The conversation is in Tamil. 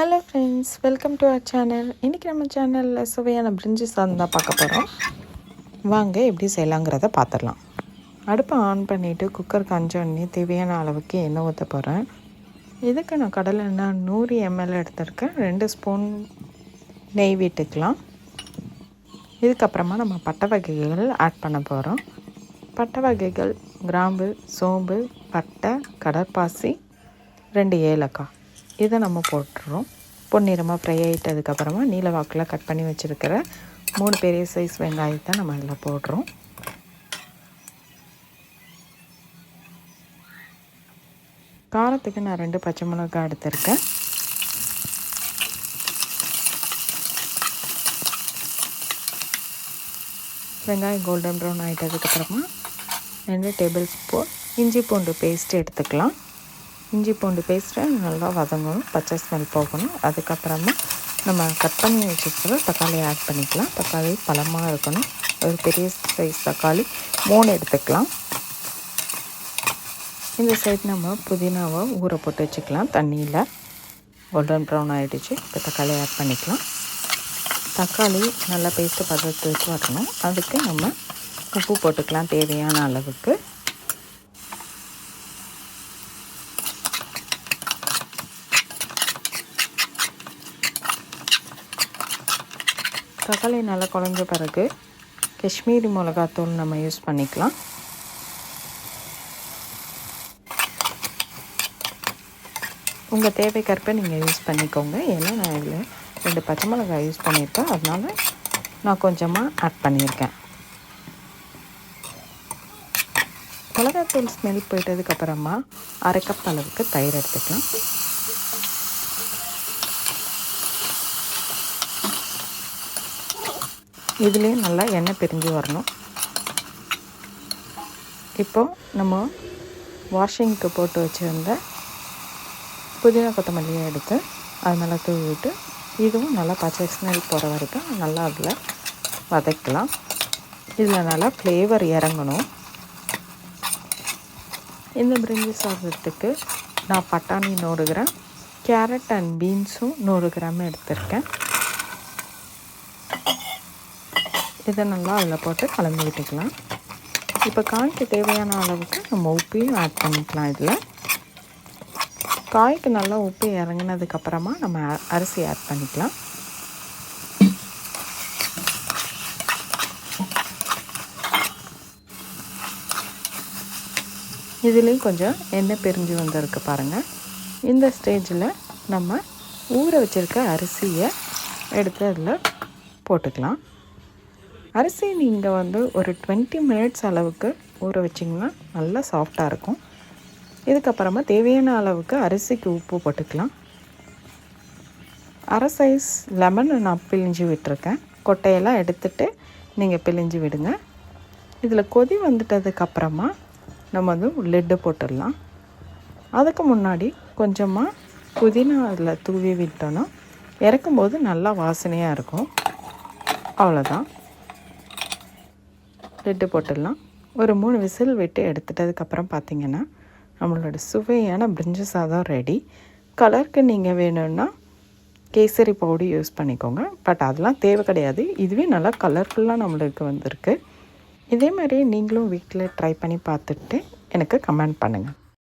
Hello friends, welcome to our channel. இன்றைக்கி நம்ம சேனலில் சுவையான பிரிஞ்சி சாதம் தான் பார்க்க போகிறோம். வாங்க எப்படி செய்யலாங்கிறத பார்த்துடலாம். அடுப்பை ஆன் பண்ணிவிட்டு குக்கர் காஞ்சோடனே தேவையான அளவுக்கு எண்ணெய் ஊற்ற போகிறேன். இதுக்கு நான் கடலை எண்ணெய் 100 ml எடுத்திருக்கேன். 2 ஸ்பூன் நெய் விட்டுக்கலாம். இதுக்கப்புறமா நம்ம பட்டை வகைகள் ஆட் பண்ண போகிறோம். பட்டை வகைகள் கிராம்பு, சோம்பு, பட்டை, கடற்பாசி, 2 ஏலக்காய் இதை நம்ம போட்டுறோம். பொன்னிறமாக ஃப்ரை ஆகிட்டதுக்கப்புறமா நீல வாக்கில் கட் பண்ணி வச்சுருக்கிற 3 பெரிய சைஸ் வெங்காயத்தை நம்ம அதில் போடுறோம். காரத்துக்கு நான் 2 பச்சை மிளகாய் எடுத்திருக்கேன். வெங்காயம் கோல்டன் ப்ரௌன் ஆகிட்டதுக்கப்புறமா 2 டேபிள் ஸ்பூன் இஞ்சி பூண்டு பேஸ்ட் எடுத்துக்கலாம். இஞ்சி பூண்டு பேஸ்ட்டை நல்லா வதங்கணும், பச்சை ஸ்மெல் போகணும். அதுக்கப்புறமா நம்ம கட் பண்ணி வச்சுக்கிற தக்காளியை ஆட் பண்ணிக்கலாம். தக்காளி பழமாக இருக்கணும். ஒரு பெரிய சைஸ் தக்காளி 3 எடுத்துக்கலாம். இந்த சைட் நம்ம புதினாவை ஊற போட்டு வச்சுக்கலாம் தண்ணியில். கோல்டன் ப்ரௌன் ஆகிடுச்சு. இப்போ தக்காளி ஆட் பண்ணிக்கலாம். தக்காளி நல்லா பேஸ்ட்டு பதத்துக்கு வரணும். அதுக்கு நம்ம உப்பு போட்டுக்கலாம் தேவையான அளவுக்கு. தக்காளி நல்லா குழஞ்ச பிறகு காஷ்மீரி மிளகாத்தூள் நம்ம யூஸ் பண்ணிக்கலாம். உங்கள் தேவைக்கேற்ப நீங்கள் யூஸ் பண்ணிக்கோங்க. ஏன்னா நான் இதில் 2 பச்சை மிளகாய் யூஸ் பண்ணியிருக்கேன், அதனால் நான் கொஞ்சமாக ஆட் பண்ணியிருக்கேன். மிளகாத்தூள் ஸ்மெல் போயிட்டதுக்கப்புறமா 1/2 கப் அளவுக்கு தயிர் எடுத்துக்கலாம். இதுலேயும் நல்லா எண்ணெய் பிரிஞ்சு வரணும். இப்போது நம்ம வாஷிங்க்கு போட்டு வச்சுருந்த புதினா கொத்தமல்லியை எடுத்து அது நல்லா தூவி விட்டு இதுவும் நல்லா பச்சை ஸ்மெல் போகிற வரைக்கும் நல்லா அதில் வதக்கலாம். இதில் நல்லா ஃப்ளேவர் இறங்கணும். இந்த பிரிஞ்சி சாதத்துக்கு நான் பட்டாணி 100 கிராம், கேரட் அண்ட் பீன்ஸும் 100 கிராம் எடுத்திருக்கேன். இதை நல்லா அதில் போட்டு கலந்து விட்டுக்கலாம். இப்போ காய்க்கு தேவையான அளவுக்கு நம்ம உப்பையும் ஆட் பண்ணிக்கலாம். இதில் காய்க்கு நல்லா உப்பு இறங்கினதுக்கப்புறமா நம்ம அரிசி ஆட் பண்ணிக்கலாம். இதுலேயும் கொஞ்சம் எண்ணெய் பிரிஞ்சு வந்திருக்கு பாருங்கள். இந்த ஸ்டேஜில் நம்ம ஊற வச்சுருக்க அரிசியை எடுத்து அதில் போட்டுக்கலாம். அரிசி நீங்கள் ஒரு 20 மினிட்ஸ் அளவுக்கு ஊற வச்சிங்கன்னா நல்லா சாஃப்டாக இருக்கும். இதுக்கப்புறமா தேவையான அளவுக்கு அரிசிக்கு உப்பு போட்டுக்கலாம். 1/2 சைஸ் லெமன் நான் பிழிஞ்சு விட்டுருக்கேன். கொட்டையெல்லாம் எடுத்துகிட்டு நீங்கள் பிழிஞ்சு விடுங்க. இதில் கொதி வந்துட்டதுக்கப்புறமா நம்ம லெட்டு போட்டுடலாம். அதுக்கு முன்னாடி கொஞ்சமாக புதினா அதில் தூவி விட்டோன்னா இறக்கும்போது நல்லா வாசனையாக இருக்கும். அவ்வளோதான், லெட்டு போட்டுடலாம். ஒரு 3 விசில் விட்டு எடுத்துட்டதுக்கப்புறம் பார்த்திங்கன்னா நம்மளோட சுவையான பிரிஞ்சி சாதம் ரெடி. கலருக்கு நீங்கள் வேணும்னா கேசரி பவுடர் யூஸ் பண்ணிக்கோங்க. பட் அதெல்லாம் தேவை கிடையாது. இதுவே நல்லா கலர்ஃபுல்லாக நம்மளுக்கு வந்திருக்கு. இதே மாதிரி நீங்களும் வீட்டில் ட்ரை பண்ணி பார்த்துட்டு எனக்கு கமெண்ட் பண்ணுங்கள்.